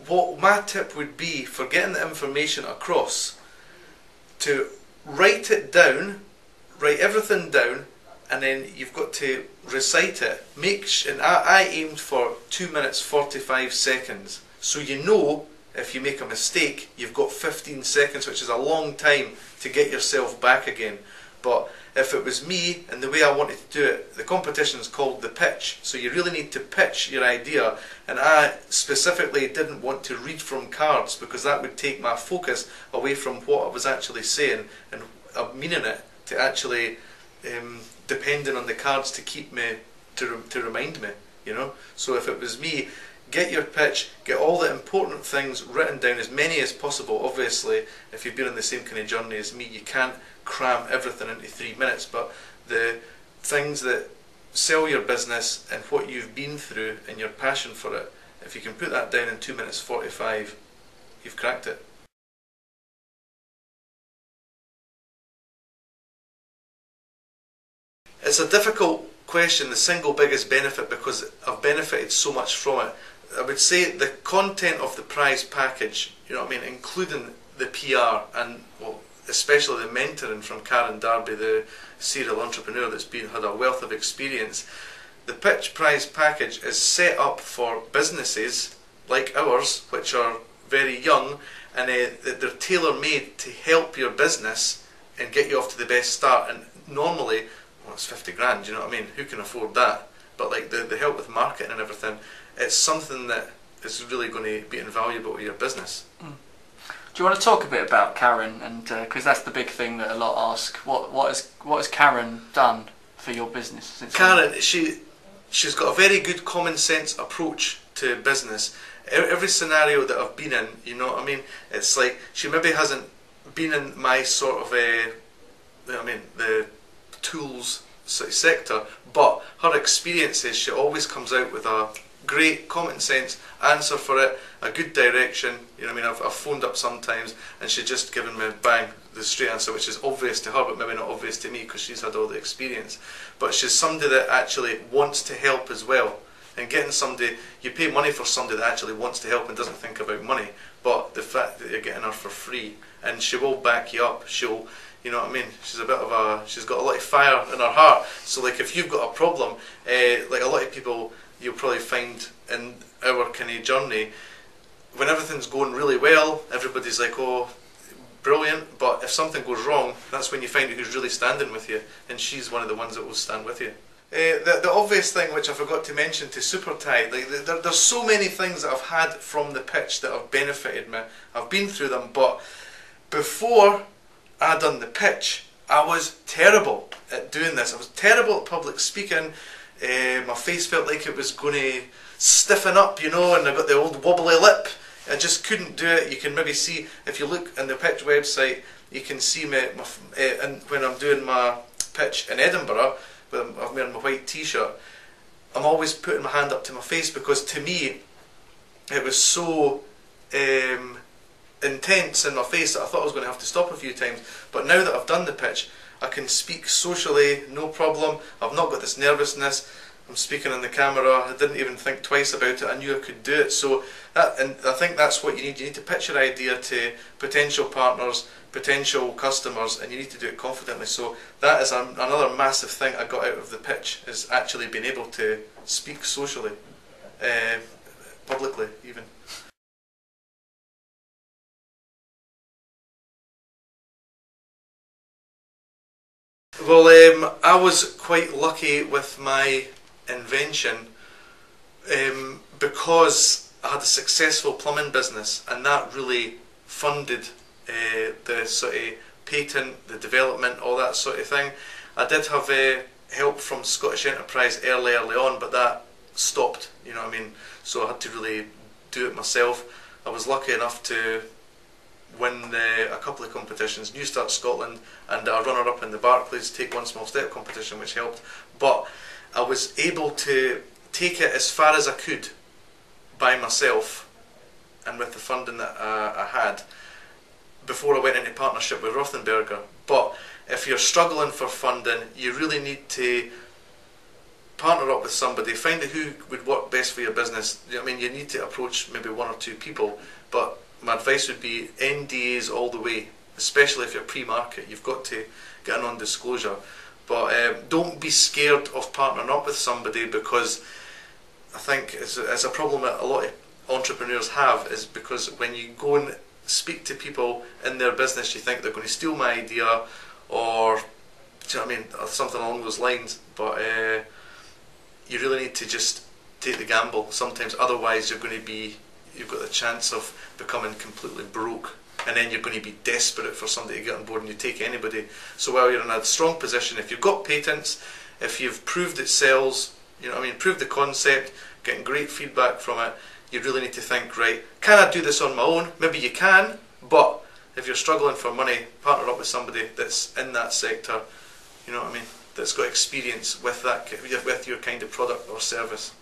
what my tip would be for getting the information across, to write it down, write everything down, and then you've got to recite it. And I aimed for 2 minutes 45 seconds. So you know, if you make a mistake, you've got 15 seconds, which is a long time to get yourself back again. But if it was me, and the way I wanted to do it, the competition is called the pitch. So you really need to pitch your idea. And I specifically didn't want to read from cards, because that would take my focus away from what I was actually saying and meaning it, to actually depending on the cards to keep me, to remind me, you know. So if it was me, get your pitch, get all the important things written down, as many as possible. Obviously, if you've been on the same kind of journey as me, you can't cram everything into 3 minutes, but the things that sell your business and what you've been through and your passion for it, if you can put that down in 2 minutes 45, you've cracked it. It's a difficult question, the single biggest benefit, because I've benefited so much from it. I would say the content of the prize package, you know what I mean, including the PR and, well, especially the mentoring from Karen Darby, the serial entrepreneur that's had a wealth of experience. The Pitch Prize package is set up for businesses like ours, which are very young, and they're tailor-made to help your business and get you off to the best start. And normally, well, it's 50 grand, you know what I mean? Who can afford that? But like the help with marketing and everything, it's something that is really going to be invaluable to your business. Do you want to talk a bit about Karen? And because that's the big thing that a lot ask. What has Karen done for your business since? Karen, she's got a very good common sense approach to business. Every scenario that I've been in, you know what I mean, it's like she maybe hasn't been in my sort of the tools sector, but her experiences, she always comes out with a great common sense answer for it, a good direction. You know what I mean? I've phoned up sometimes and she's just given me bang the straight answer, which is obvious to her but maybe not obvious to me because she's had all the experience. But she's somebody that actually wants to help as well. And getting somebody, you pay money for somebody that actually wants to help and doesn't think about money, but the fact that you're getting her for free, and she will back you up. She'll, you know what I mean, she's got a lot of fire in her heart. So like if you've got a problem, like a lot of people you'll probably find in our kind of journey, when everything's going really well, everybody's like, oh, brilliant, but if something goes wrong, that's when you find out who's really standing with you, and she's one of the ones that will stand with you. The obvious thing, which I forgot to mention to Supertide, like there's so many things that I've had from the pitch that have benefited me. I've been through them, but before I done the pitch, I was terrible at doing this. I was terrible at public speaking. My face felt like it was going to stiffen up, you know, and I got the old wobbly lip. I just couldn't do it. You can maybe see, if you look on the pitch website, you can see me and when I'm doing my pitch in Edinburgh, I'm wearing my white t-shirt, I'm always putting my hand up to my face, because to me it was so intense in my face that I thought I was going to have to stop a few times. But now that I've done the pitch, I can speak socially, no problem. I've not got this nervousness. I'm speaking on the camera. I didn't even think twice about it. I knew I could do it. So and I think that's what you need. You need to pitch your idea to potential partners, potential customers, and you need to do it confidently. So that is another massive thing I got out of the pitch, is actually being able to speak socially, publicly even. Well, I was quite lucky with my invention because I had a successful plumbing business, and that really funded the sort of patent, the development, all that sort of thing. I did have help from Scottish Enterprise early on, but that stopped, you know what I mean, so I had to really do it myself. I was lucky enough to win a couple of competitions, New Start Scotland and a runner-up in the Barclays Take One Small Step competition, which helped. But I was able to take it as far as I could by myself and with the funding that I had before I went into partnership with Rothenberger. But if you're struggling for funding, you really need to partner up with somebody, find out who would work best for your business. I mean, you need to approach maybe one or two people, but my advice would be NDAs all the way, especially if you're pre-market. You've got to get a non-disclosure. But don't be scared of partnering up with somebody, because I think it's a problem that a lot of entrepreneurs have, is because when you go and speak to people in their business, you think they're going to steal my idea, or do you know what I mean, or something along those lines. But you really need to just take the gamble sometimes, otherwise you've got the chance of becoming completely broke, and then you're going to be desperate for somebody to get on board, and you take anybody. So while you're in a strong position, if you've got patents, if you've proved it sells, you know what I mean, proved the concept, getting great feedback from it, you really need to think, right, can I do this on my own? Maybe you can, but if you're struggling for money, partner up with somebody that's in that sector, you know what I mean, that's got experience with that, with your kind of product or service.